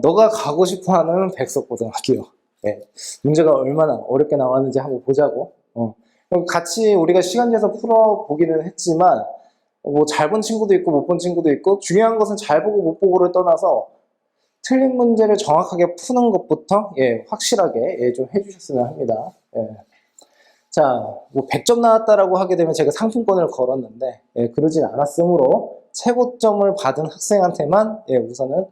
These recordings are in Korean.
너가 가고 싶어하는 백석고등학교. 네. 문제가 얼마나 어렵게 나왔는지 한번 보자고. 그럼 같이 우리가 시간 내서 풀어보기는 했지만 뭐 잘 본 친구도 있고 못 본 친구도 있고 중요한 것은 잘 보고 못 보고를 떠나서 틀린 문제를 정확하게 푸는 것부터 확실하게 좀 해주셨으면 합니다. 자, 뭐 100점 나왔다라고 하게 되면 제가 상품권을 걸었는데 그러진 않았으므로 최고점을 받은 학생한테만 우선은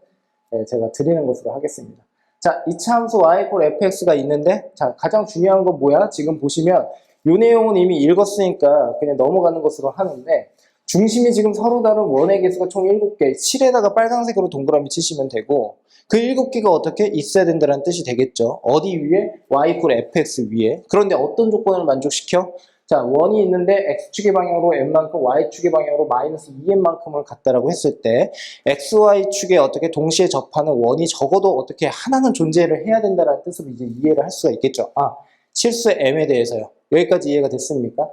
제가 드리는 것으로 하겠습니다. 자, 이차 함수 y 콜 fx가 있는데 자, 가장 중요한 건 뭐야? 지금 보시면 이 내용은 이미 읽었으니까 그냥 넘어가는 것으로 하는데 중심이 지금 서로 다른 원의 개수가 총 7개, 7에다가 빨간색으로 동그라미 치시면 되고 그 7개가 어떻게 있어야 된다는 뜻이 되겠죠. 어디 위에? y 콜 fx 위에. 그런데 어떤 조건을 만족시켜? 자, 원이 있는데 x축의 방향으로 n만큼, y축의 방향으로 마이너스 2n만큼을 갖다라고 했을 때 xy축에 어떻게 동시에 접하는 원이 적어도 어떻게 하나는 존재를 해야 된다는 뜻으로 이제 이해를 할 수가 있겠죠. 아, 실수 m에 대해서요. 여기까지 이해가 됐습니까?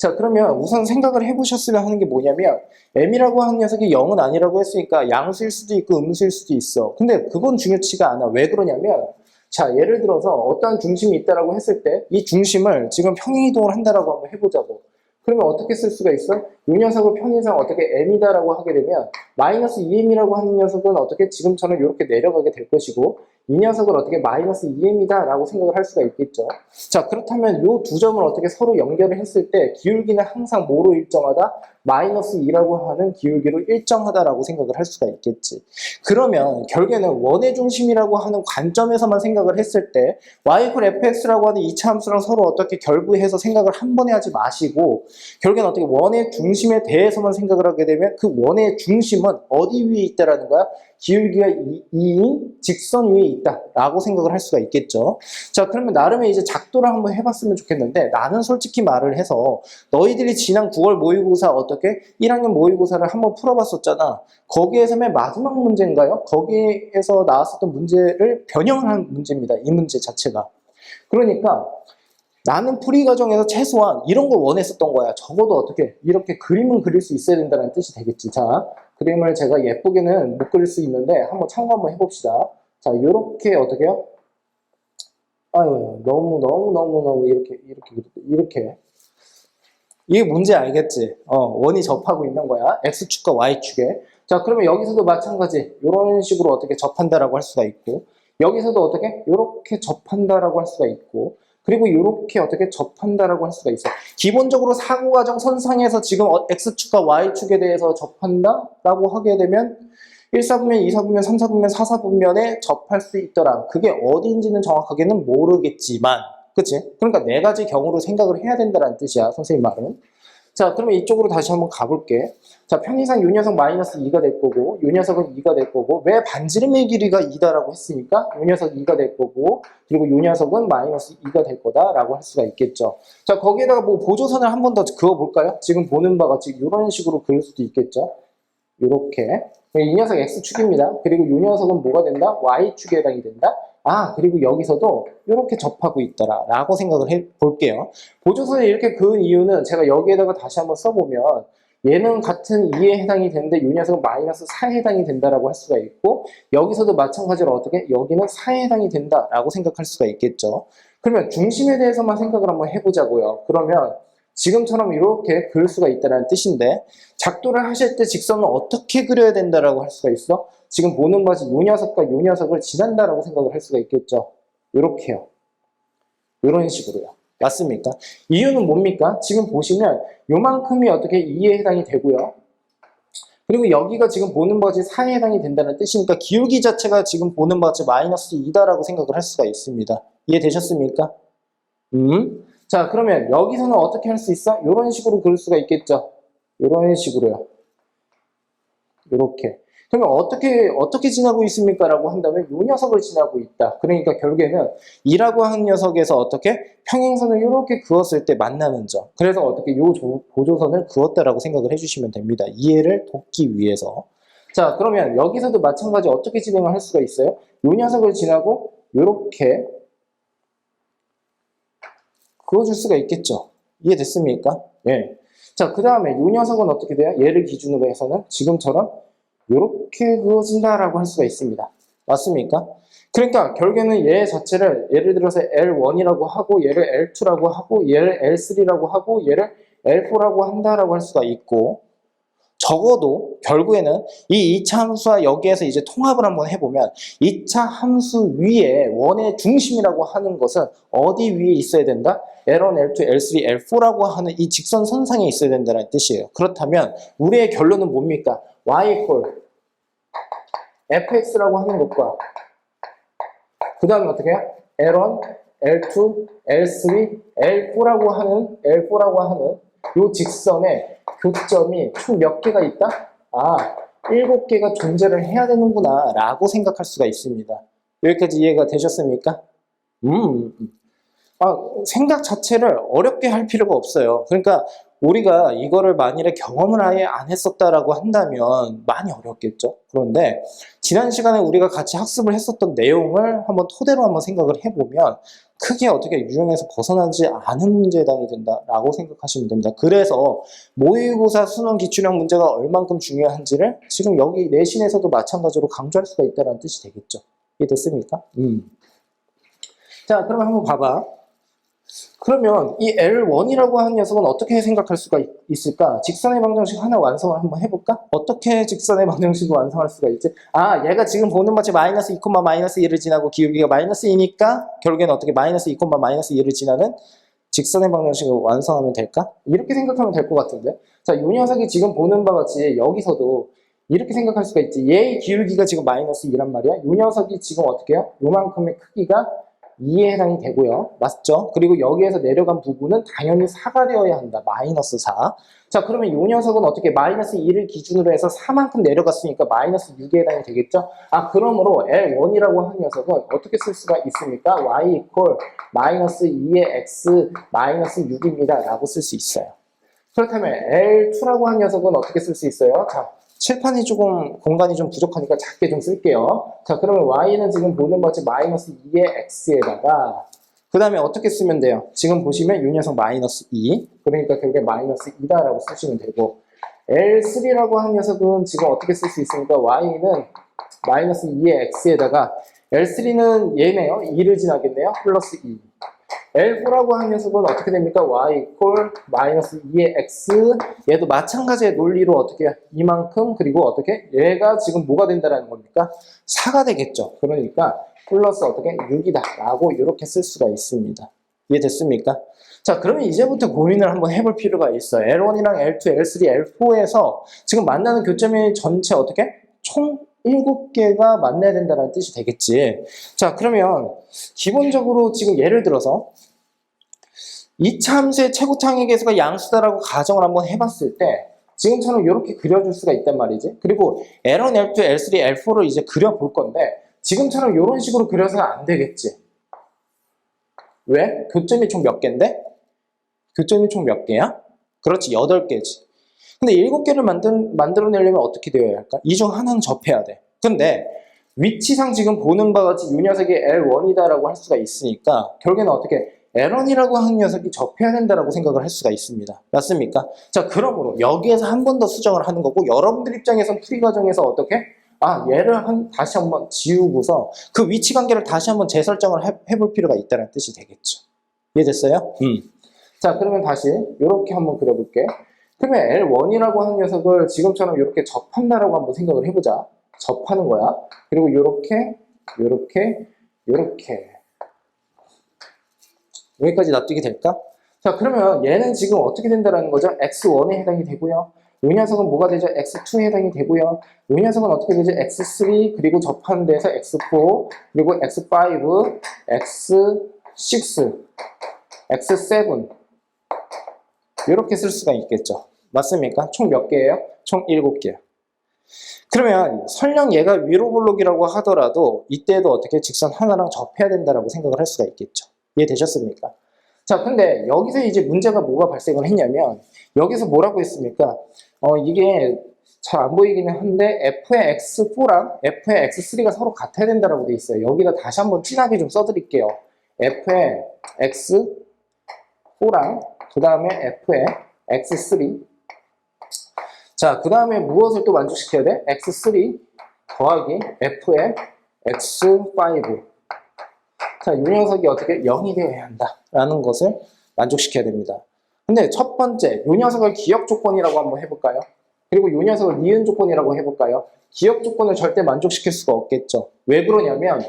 자, 그러면 우선 생각을 해보셨으면 하는 게 뭐냐면 m이라고 하는 녀석이 0은 아니라고 했으니까 양수일 수도 있고 음수일 수도 있어. 근데 그건 중요치가 않아. 왜 그러냐면 자, 예를 들어서 어떠한 중심이 있다라고 했을 때 이 중심을 지금 평행이동을 한다라고 한번 해보자고. 그러면 어떻게 쓸 수가 있어? 이 녀석을 편의상 어떻게 m이다라고 하게 되면 마이너스 2m이라고 하는 녀석은 어떻게 지금처럼 이렇게 내려가게 될 것이고 이 녀석을 어떻게 마이너스 2m이다라고 생각을 할 수가 있겠죠. 자, 그렇다면 이 두 점을 어떻게 서로 연결을 했을 때 기울기는 항상 뭐로 일정하다? 마이너스 2라고 하는 기울기로 일정하다라고 생각을 할 수가 있겠지. 그러면 결국에는 원의 중심이라고 하는 관점에서만 생각을 했을 때 y 콜 fx라고 하는 이차 함수랑 서로 어떻게 결부해서 생각을 한 번에 하지 마시고 결국에는 어떻게 원의 중심에 대해서만 생각을 하게 되면 그 원의 중심은 어디 위에 있다라는 거야? 기울기가 2인 직선 위에 있다라고 생각을 할 수가 있겠죠. 자, 그러면 나름의 이제 작도를 한번 해봤으면 좋겠는데 나는 솔직히 말을 해서 너희들이 지난 9월 모의고사 어떻게 1학년 모의고사를 한번 풀어봤었잖아. 거기에서 맨 마지막 문제인가요? 거기에서 나왔었던 문제를 변형을 한 문제입니다. 이 문제 자체가. 그러니까 나는 풀이 과정에서 최소한 이런 걸 원했었던 거야. 적어도 어떻게 이렇게 그림은 그릴 수 있어야 된다는 뜻이 되겠지. 자, 그림을 제가 예쁘게는 못 그릴 수 있는데 한번 참고 한번 해봅시다. 자, 이렇게 어떻게요? 아유, 너무 이렇게 이게 뭔지 알겠지? 원이 접하고 있는 거야. X축과 Y축에. 자, 그러면 여기서도 마찬가지. 이런 식으로 어떻게 접한다라고 할 수가 있고, 여기서도 어떻게? 이렇게 접한다라고 할 수가 있고, 그리고 이렇게 어떻게 접한다라고 할 수가 있어. 기본적으로 사고과정 선상에서 지금 X축과 Y축에 대해서 접한다라고 하게 되면 1사분면, 2사분면, 3사분면, 4사분면에 접할 수 있더라. 그게 어디인지는 정확하게는 모르겠지만 그치? 그러니까 네 가지 경우로 생각을 해야 된다는 뜻이야, 선생님 말은. 자, 그러면 이쪽으로 다시 한번 가볼게. 자, 편의상 요 녀석 마이너스 2가 될 거고, 요 녀석은 2가 될 거고, 왜 반지름의 길이가 2다라고 했으니까, 요 녀석 2가 될 거고, 그리고 요 녀석은 마이너스 2가 될 거다라고 할 수가 있겠죠. 자, 거기에다가 뭐 보조선을 한 번 더 그어볼까요? 지금 보는 바와 같이 이런 식으로 그릴 수도 있겠죠. 요렇게. 이 녀석 X축입니다. 그리고 요 녀석은 뭐가 된다? Y축에 해당이 된다. 아, 그리고 여기서도 이렇게 접하고 있더라 라고 생각을 해볼게요. 보조선을 이렇게 그은 이유는 제가 여기에다가 다시 한번 써보면 얘는 같은 2에 해당이 되는데 이 녀석은 마이너스 4에 해당이 된다라고 할 수가 있고 여기서도 마찬가지로 어떻게? 여기는 4에 해당이 된다라고 생각할 수가 있겠죠. 그러면 중심에 대해서만 생각을 한번 해보자고요. 그러면 지금처럼 이렇게 그릴 수가 있다는 뜻인데 작도를 하실 때 직선을 어떻게 그려야 된다라고 할 수가 있어? 지금 보는 바지 요 녀석과 요 녀석을 지난다라고 생각을 할 수가 있겠죠. 요렇게요. 요런 식으로요. 맞습니까? 이유는 뭡니까? 지금 보시면 요만큼이 어떻게 2에 해당이 되고요. 그리고 여기가 지금 보는 바지 4에 해당이 된다는 뜻이니까 기울기 자체가 지금 보는 바지 마이너스 2다라고 생각을 할 수가 있습니다. 이해되셨습니까? 자, 그러면 여기서는 어떻게 할 수 있어? 요런 식으로 그릴 수가 있겠죠. 요런 식으로요. 요렇게. 그러면 어떻게 지나고 있습니까? 라고 한다면 요 녀석을 지나고 있다. 그러니까 결국에는 2라고 하는 녀석에서 어떻게 평행선을 이렇게 그었을 때 만나는 점. 그래서 어떻게 요 보조선을 그었다라고 생각을 해주시면 됩니다. 이해를 돕기 위해서. 자, 그러면 여기서도 마찬가지 어떻게 진행을 할 수가 있어요? 요 녀석을 지나고 요렇게 그어줄 수가 있겠죠. 이해됐습니까? 예. 자, 그 다음에 요 녀석은 어떻게 돼요? 얘를 기준으로 해서는 지금처럼 이렇게 그어진다라고 할 수가 있습니다. 맞습니까? 그러니까 결국에는 얘 자체를 예를 들어서 L1이라고 하고 얘를 L2라고 하고 얘를 L3라고 하고 얘를 L4라고 한다라고 할 수가 있고 적어도 결국에는 이 2차 함수와 여기에서 이제 통합을 한번 해보면 2차 함수 위에 원의 중심이라고 하는 것은 어디 위에 있어야 된다? L1, L2, L3, L4라고 하는 이 직선선상에 있어야 된다는 뜻이에요. 그렇다면 우리의 결론은 뭡니까? y equal fx라고 하는 것과 그 다음에 어떻게 해요? L1, L2, L3, L4라고 하는 이 직선의 교점이 총 몇 개가 있다? 아, 7개가 존재를 해야 되는구나 라고 생각할 수가 있습니다. 여기까지 이해가 되셨습니까? 생각 자체를 어렵게 할 필요가 없어요. 그러니까 우리가 이거를 만일에 경험을 아예 안 했었다라고 한다면 많이 어렵겠죠. 그런데 지난 시간에 우리가 같이 학습을 했었던 내용을 한번 토대로 한번 생각을 해보면 크게 어떻게 유형에서 벗어나지 않은 문제에 해당이 된다라고 생각하시면 됩니다. 그래서 모의고사 수능 기출형 문제가 얼만큼 중요한지를 지금 여기 내신에서도 마찬가지로 강조할 수가 있다는 뜻이 되겠죠. 이해됐습니까? 자, 그러면 한번 봐봐. 그러면 이 L1이라고 하는 녀석은 어떻게 생각할 수가 있을까? 직선의 방정식 하나 완성을 한번 해볼까? 어떻게 직선의 방정식을 완성할 수가 있지? 아, 얘가 지금 보는 마치 마이너스 2, 마이너스 1을 지나고 기울기가 마이너스 2니까 결국에는 어떻게 마이너스 2, 마이너스 1을 지나는 직선의 방정식을 완성하면 될까? 이렇게 생각하면 될 것 같은데. 자, 이 녀석이 지금 보는 바와 같이 여기서도 이렇게 생각할 수가 있지. 얘의 기울기가 지금 마이너스 2란 말이야. 이 녀석이 지금 어떻게 해요? 요만큼의 크기가 2에 해당이 되고요. 맞죠? 그리고 여기에서 내려간 부분은 당연히 4가 되어야 한다. 마이너스 4. 자, 그러면 이 녀석은 어떻게 마이너스 2를 기준으로 해서 4만큼 내려갔으니까 마이너스 6에 해당이 되겠죠? 아, 그러므로 L1이라고 하는 녀석은 어떻게 쓸 수가 있습니까? y equal 마이너스 2의 x 마이너스 6입니다. 라고 쓸 수 있어요. 그렇다면 L2라고 하는 녀석은 어떻게 쓸 수 있어요? 자, 칠판이 조금 공간이 좀 부족하니까 작게 좀 쓸게요. 자, 그러면 y는 지금 보는 것이 마이너스 2의 x에다가 그 다음에 어떻게 쓰면 돼요? 지금 보시면 이 녀석 마이너스 2 그러니까 결국에 마이너스 2다라고 쓰시면 되고 L3라고 하는 녀석은 지금 어떻게 쓸 수 있습니까? y는 마이너스 2의 x에다가 L3는 얘네요. 2를 지나겠네요. 플러스 2 L4라고 하는 녀석은 어떻게 됩니까? y equal 마이너스 2의 x 얘도 마찬가지의 논리로 어떻게 이만큼 그리고 어떻게 얘가 지금 뭐가 된다라는 겁니까? 4가 되겠죠. 그러니까 플러스 어떻게 6이다 라고 이렇게 쓸 수가 있습니다. 이해됐습니까? 자, 그러면 이제부터 고민을 한번 해볼 필요가 있어요. L1이랑 L2, L3, L4에서 지금 만나는 교점이 전체 어떻게? 총 7개가 만나야 된다는 뜻이 되겠지. 자, 그러면 기본적으로 지금 예를 들어서 2차 함수의 최고창의 계수가 양수다라고 가정을 한번 해봤을 때 지금처럼 이렇게 그려줄 수가 있단 말이지. 그리고 L1, L2, L3, L4를 이제 그려볼 건데 지금처럼 이런 식으로 그려서는 안 되겠지. 왜? 교점이 총 몇 개인데? 교점이 총 몇 개야? 그렇지, 8개지. 근데 7개를 만들어내려면 어떻게 되어야 할까? 이 중 하나는 접해야 돼. 근데 위치상 지금 보는 바와 같이 이 녀석이 L1이다라고 할 수가 있으니까 결국에는 어떻게 L1이라고 하는 녀석이 접해야 된다라고 생각을 할 수가 있습니다. 맞습니까? 자, 그러므로 여기에서 한 번 더 수정을 하는 거고 여러분들 입장에선 풀이 과정에서 어떻게? 아, 얘를 다시 한번 지우고서 그 위치 관계를 다시 한번 재설정을 해볼 필요가 있다는 뜻이 되겠죠. 이해됐어요? 자, 그러면 다시 이렇게 한번 그려볼게. 그러면 L1이라고 하는 녀석을 지금처럼 이렇게 접한다라고 한번 생각을 해보자. 접하는 거야. 그리고 이렇게 여기까지 납득이 될까? 자, 그러면 얘는 지금 어떻게 된다라는 거죠? X1에 해당이 되고요. 이 녀석은 뭐가 되죠? X2에 해당이 되고요. 이 녀석은 어떻게 되죠? X3 그리고 접하는 데서 X4 그리고 X5, X6, X7 이렇게 쓸 수가 있겠죠. 맞습니까? 총 몇 개예요? 총 7개요. 그러면 설령 얘가 위로 볼록이라고 하더라도 이때도 어떻게 직선 하나랑 접해야 된다라고 생각을 할 수가 있겠죠. 이해되셨습니까? 자, 근데 여기서 이제 문제가 뭐가 발생을 했냐면 여기서 뭐라고 했습니까? 이게 잘 안 보이기는 한데 f의 x4랑 f의 x3가 서로 같아야 된다라고 돼 있어요. 여기다 다시 한번 진하게 좀 써드릴게요. f의 x4랑 그 다음에 f의 x3 자, 그 다음에 무엇을 또 만족시켜야 돼? x3 더하기 f의 x5. 자, 이 녀석이 어떻게 0이 되어야 한다라는 것을 만족시켜야 됩니다. 근데 첫 번째, 이 녀석을 기억 조건이라고 한번 해볼까요? 그리고 이 녀석을 니은 조건이라고 해볼까요? 기억 조건을 절대 만족시킬 수가 없겠죠. 왜 그러냐면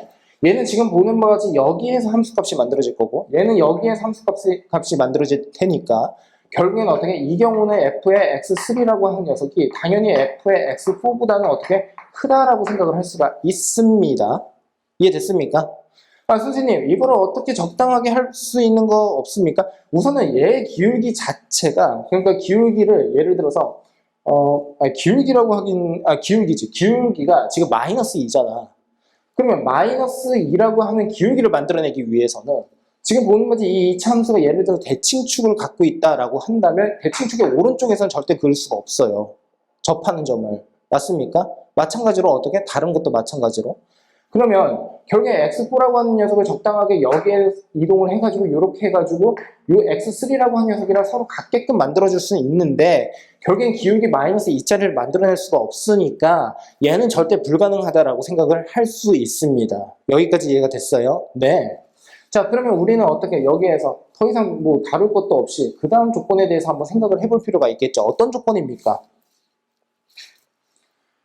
얘는 지금 보는 바와 같이 여기에서 함수값이 만들어질 거고 얘는 여기에서 함수값이 만들어질 테니까 결국엔 어떻게 이 경우는 f의 x3라고 하는 녀석이 당연히 f의 x4보다는 어떻게 크다라고 생각을 할 수가 있습니다. 이해됐습니까? 아, 선생님, 이거를 어떻게 적당하게 할 수 있는 거 없습니까? 우선은 얘 기울기 자체가, 그러니까 기울기를 예를 들어서, 기울기라고 하긴, 기울기지. 기울기가 지금 마이너스 2잖아. 그러면 마이너스 2라고 하는 기울기를 만들어내기 위해서는 지금 보는 거지 이 이차 함수가 예를 들어 대칭축을 갖고 있다라고 한다면 대칭축의 오른쪽에서는 절대 그을 수가 없어요. 접하는 점을. 맞습니까? 마찬가지로 어떻게? 다른 것도 마찬가지로. 그러면 결국에 x4라고 하는 녀석을 적당하게 여기에 이동을 해가지고 이렇게 해가지고 이 x3라고 하는 녀석이랑 서로 같게끔 만들어줄 수는 있는데 결국엔 기울기 마이너스 2짜리를 만들어낼 수가 없으니까 얘는 절대 불가능하다라고 생각을 할 수 있습니다. 여기까지 이해가 됐어요? 네. 자, 그러면 우리는 어떻게 여기에서 더 이상 뭐 다룰 것도 없이 그 다음 조건에 대해서 한번 생각을 해볼 필요가 있겠죠. 어떤 조건입니까?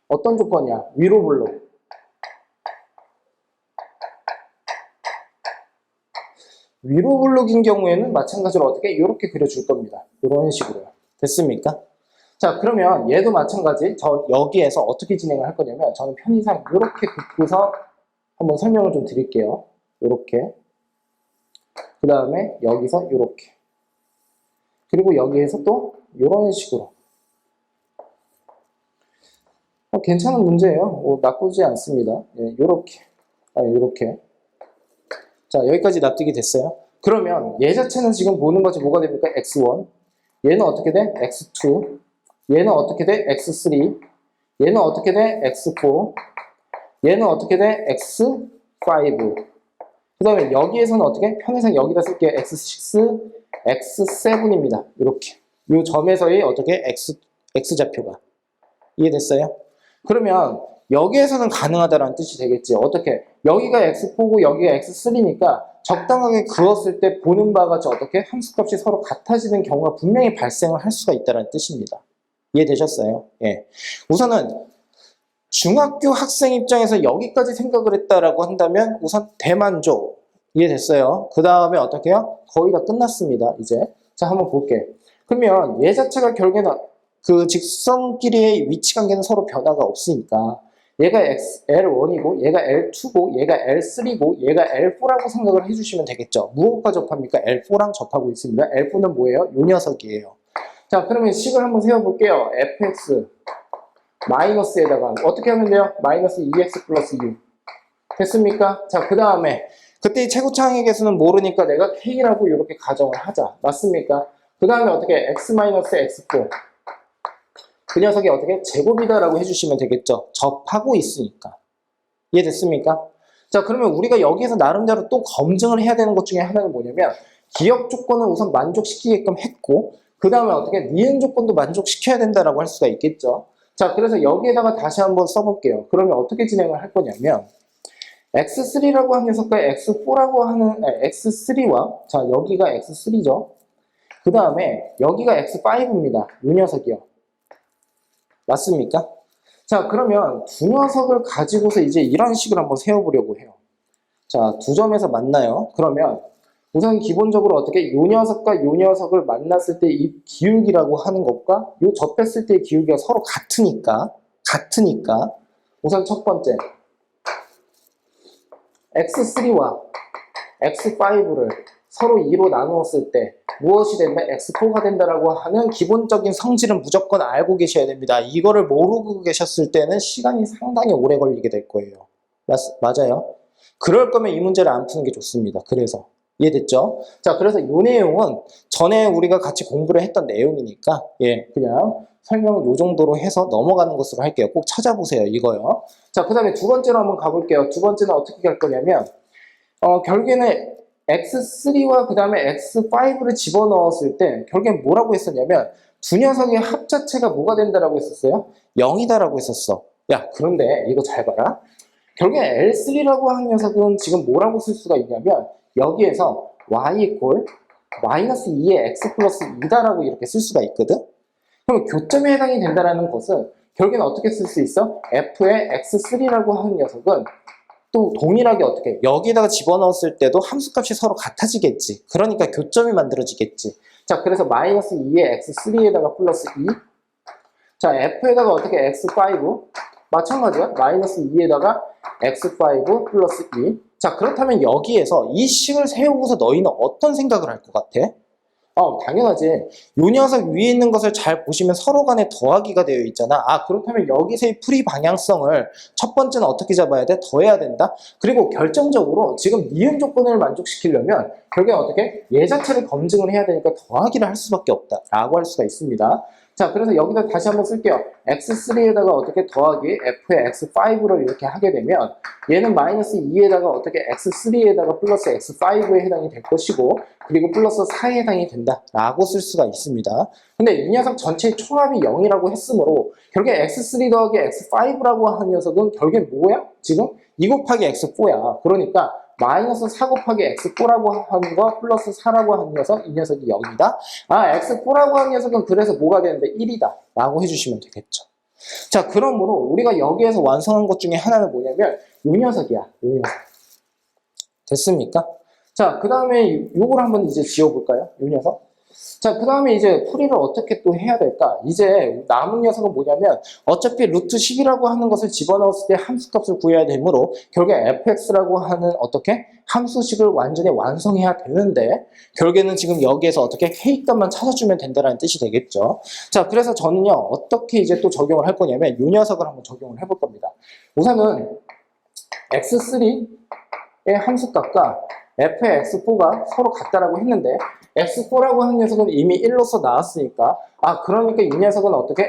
어떤 조건이야? 위로 블록. 위로 블록인 경우에는 마찬가지로 어떻게 이렇게 그려줄 겁니다. 이런 식으로요. 됐습니까? 자, 그러면 얘도 마찬가지. 저 여기에서 어떻게 진행을 할 거냐면 저는 편의상 이렇게 긋고서 한번 설명을 좀 드릴게요. 이렇게. 그 다음에 여기서 이렇게. 그리고 여기에서 또 이런 식으로. 괜찮은 문제예요. 나쁘지 않습니다. 예, 이렇게. 이렇게. 자, 여기까지 납득이 됐어요. 그러면 얘 자체는 지금 보는 것이 뭐가 됩니까? x1. 얘는 어떻게 돼? x2. 얘는 어떻게 돼? x3. 얘는 어떻게 돼? x4. 얘는 어떻게 돼? x5. 그 다음에 여기에서는 어떻게? 편의상 여기다 쓸게요. x6, x7입니다. 이렇게. 이 점에서의 어떻게? x좌표가. 이해됐어요? 그러면 여기에서는 가능하다라는 뜻이 되겠지. 어떻게? 여기가 x4고 여기가 x3니까 적당하게 그었을 때 보는 바와 같이 어떻게? 함수값이 서로 같아지는 경우가 분명히 발생을 할 수가 있다는 뜻입니다. 이해되셨어요? 예. 우선은 중학교 학생 입장에서 여기까지 생각을 했다라고 한다면 우선 대만족. 이해됐어요? 그 다음에 어떻게 해요? 거의 다 끝났습니다. 이제. 자, 한번 볼게. 그러면 얘 자체가 결국에는 그 직선끼리의 위치 관계는 서로 변화가 없으니까 얘가 L1이고 얘가 L2고 얘가 L3고 얘가 L4라고 생각을 해주시면 되겠죠. 무엇과 접합니까? L4랑 접하고 있습니다. L4는 뭐예요? 요 녀석이에요. 자, 그러면 식을 한번 세워볼게요. fx 마이너스에다가 어떻게 하면 돼요? 마이너스 2x 플러스 6 됐습니까? 자, 그 다음에 그때 최고차항의 개수는 모르니까 내가 k라고 이렇게 가정을 하자. 맞습니까? 그 다음에 어떻게 x-x4 그 녀석이 어떻게 제곱이다라고 해주시면 되겠죠. 접하고 있으니까. 이해됐습니까? 자, 그러면 우리가 여기에서 나름대로 또 검증을 해야 되는 것 중에 하나는 뭐냐면 기억 조건은 우선 만족시키게끔 했고 그 다음에 어떻게 니은 조건도 만족시켜야 된다라고 할 수가 있겠죠. 자, 그래서 여기에다가 다시 한번 써볼게요. 그러면 어떻게 진행을 할 거냐면 x3라고 하는 녀석과 x4라고 하는 x3와 자, 여기가 x3죠. 그 다음에 여기가 x5입니다. 이 녀석이요. 맞습니까? 자, 그러면 두 녀석을 가지고서 이제 이런 식으로 한번 세워보려고 해요. 자, 두 점에서 만나요. 그러면 우선 기본적으로 어떻게 요 녀석과 요 녀석을 만났을 때 이 기울기라고 하는 것과 요 접했을 때의 기울기가 서로 같으니까 우선 첫 번째 x3와 x5를 서로 2로 나누었을 때 무엇이 된다? x4가 된다라고 하는 기본적인 성질은 무조건 알고 계셔야 됩니다. 이거를 모르고 계셨을 때는 시간이 상당히 오래 걸리게 될 거예요. 맞아요? 그럴 거면 이 문제를 안 푸는 게 좋습니다. 그래서 이해됐죠? 자, 그래서 이 내용은 전에 우리가 같이 공부를 했던 내용이니까 예, 그냥 설명은 이 정도로 해서 넘어가는 것으로 할게요. 꼭 찾아보세요. 이거요. 자, 그 다음에 두 번째로 한번 가볼게요. 두 번째는 어떻게 할 거냐면 결국에는 x3와 그 다음에 x5를 집어넣었을 때 결국엔 뭐라고 했었냐면 두 녀석의 합 자체가 뭐가 된다라고 했었어요? 0이다라고 했었어. 야, 그런데 이거 잘 봐라. 결국에 L3라고 하는 녀석은 지금 뭐라고 쓸 수가 있냐면 여기에서 y equal 마이너스 2의 x 플러스 2다라고 이렇게 쓸 수가 있거든. 그럼 교점에 해당이 된다는 것은 결국에는 어떻게 쓸 수 있어? f의 x3라고 하는 녀석은 또 동일하게 어떻게 여기다가 집어넣었을 때도 함수값이 서로 같아지겠지. 그러니까 교점이 만들어지겠지. 자, 그래서 마이너스 2의 x3에다가 플러스 2. 자, f에다가 어떻게 x5 마찬가지야. 마이너스 2에다가 x5 플러스 2. 자, 그렇다면 여기에서 이 식을 세우고서 너희는 어떤 생각을 할 것 같아? 당연하지. 요 녀석 위에 있는 것을 잘 보시면 서로 간에 더하기가 되어 있잖아. 그렇다면 여기서의 풀이 방향성을 첫 번째는 어떻게 잡아야 돼? 더해야 된다. 그리고 결정적으로 지금 니은 조건을 만족시키려면 결국에 어떻게? 얘 자체를 검증을 해야 되니까 더하기를 할 수밖에 없다 라고 할 수가 있습니다. 자, 그래서 여기다 다시 한번 쓸게요. x3에다가 어떻게 더하기 f의 x5를 이렇게 하게 되면 얘는 마이너스 2에다가 어떻게 x3에다가 플러스 x5에 해당이 될 것이고 그리고 플러스 4에 해당이 된다 라고 쓸 수가 있습니다. 근데 이 녀석 전체의 총합이 0이라고 했으므로 결국에 x3 더하기 x5라고 하는 녀석은 결국에 뭐야? 지금 2 곱하기 x4야. 그러니까 마이너스 4 곱하기 x4라고 하는 거 플러스 4라고 하는 녀석, 이 녀석이 0이다. x4라고 하는 녀석은 그래서 뭐가 되는데 1이다 라고 해주시면 되겠죠. 자, 그러므로 우리가 여기에서 완성한 것 중에 하나는 뭐냐면 이 녀석이야. 이 녀석. 됐습니까? 자, 그 다음에 요걸 한번 이제 지워볼까요? 이 녀석. 자, 그 다음에 이제 풀이를 어떻게 또 해야 될까? 이제 남은 녀석은 뭐냐면 어차피 루트 10이라고 하는 것을 집어넣었을 때 함수값을 구해야 되므로 결국에 fx라고 하는 어떻게? 함수식을 완전히 완성해야 되는데 결국에는 지금 여기에서 어떻게 k값만 찾아주면 된다는 뜻이 되겠죠. 자, 그래서 저는요 어떻게 이제 또 적용을 할 거냐면 이 녀석을 한번 적용을 해볼 겁니다. 우선은 x3의 함수값과 f의 x4가 서로 같다라고 했는데 x4라고 하는 녀석은 이미 1로서 나왔으니까 그러니까 이 녀석은 어떻게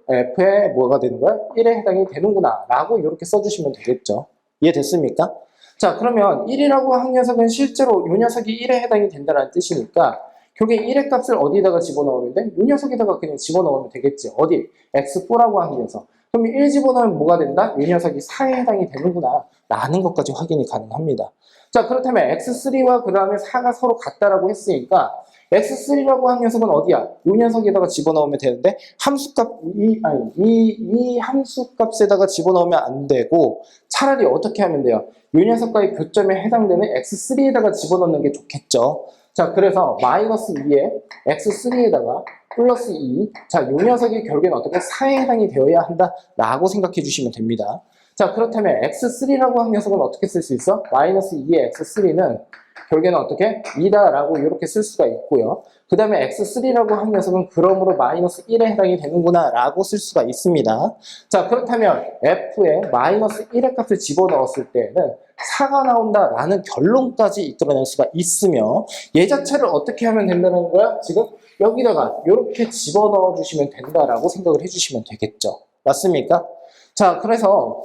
f의 뭐가 되는 거야? 1에 해당이 되는구나 라고 이렇게 써주시면 되겠죠. 이해됐습니까? 자, 그러면 1이라고 하는 녀석은 실제로 이 녀석이 1에 해당이 된다는 뜻이니까 결국에 1의 값을 어디다가 집어넣으면 이 녀석에다가 그냥 집어넣으면 되겠지. 어디? x4라고 하는 녀석. 그럼 1 집어넣으면 뭐가 된다? 이 녀석이 4에 해당이 되는구나 라는 것까지 확인이 가능합니다. 자, 그렇다면 x3와 그 다음에 4가 서로 같다라고 했으니까 x3라고 하는 녀석은 어디야? 이 녀석에다가 집어넣으면 되는데 함수값 이 함수값에다가 집어넣으면 안 되고 차라리 어떻게 하면 돼요? 이 녀석과의 교점에 해당되는 x3에다가 집어넣는 게 좋겠죠. 자, 그래서 마이너스 2에 x3에다가 플러스 2. 자, 이 녀석이 결국에는 어떻게 4에 해당이 되어야 한다라고 생각해 주시면 됩니다. 자, 그렇다면 x3라고 하는 녀석은 어떻게 쓸 수 있어? 마이너스 2의 x3는 결국에는 어떻게? 2다라고 이렇게 쓸 수가 있고요. 그 다음에 x3라고 하는 녀석은 그러므로 마이너스 1에 해당이 되는구나 라고 쓸 수가 있습니다. 자, 그렇다면 f에 마이너스 1의 값을 집어넣었을 때는 4가 나온다라는 결론까지 이끌어낼 수가 있으며 얘 자체를 어떻게 하면 된다는 거야? 지금 여기다가 이렇게 집어넣어 주시면 된다라고 생각을 해주시면 되겠죠. 맞습니까? 자, 그래서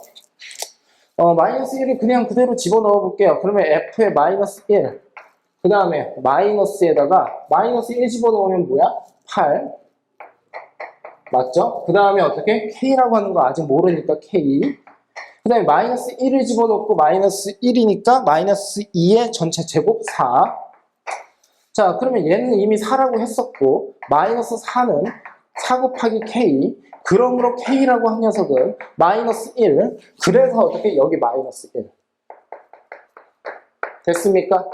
마이너스 1을 그냥 그대로 집어넣어 볼게요. 그러면 f의 마이너스 1, 그 다음에 마이너스에다가 마이너스 1 집어넣으면 뭐야? 8. 맞죠? 그 다음에 어떻게? k라고 하는 거 아직 모르니까 k. 그 다음에 마이너스 1을 집어넣고 마이너스 1이니까 마이너스 2의 전체 제곱 4. 자, 그러면 얘는 이미 4라고 했었고 마이너스 4는 4 곱하기 k. 그러므로 k라고 한 녀석은 마이너스 1. 그래서 어떻게? 여기 마이너스 1. 됐습니까?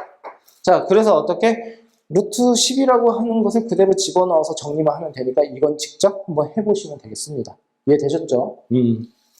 자, 그래서 어떻게? 루트 10이라고 하는 것을 그대로 집어넣어서 정리만 하면 되니까 이건 직접 한번 해보시면 되겠습니다. 이해되셨죠?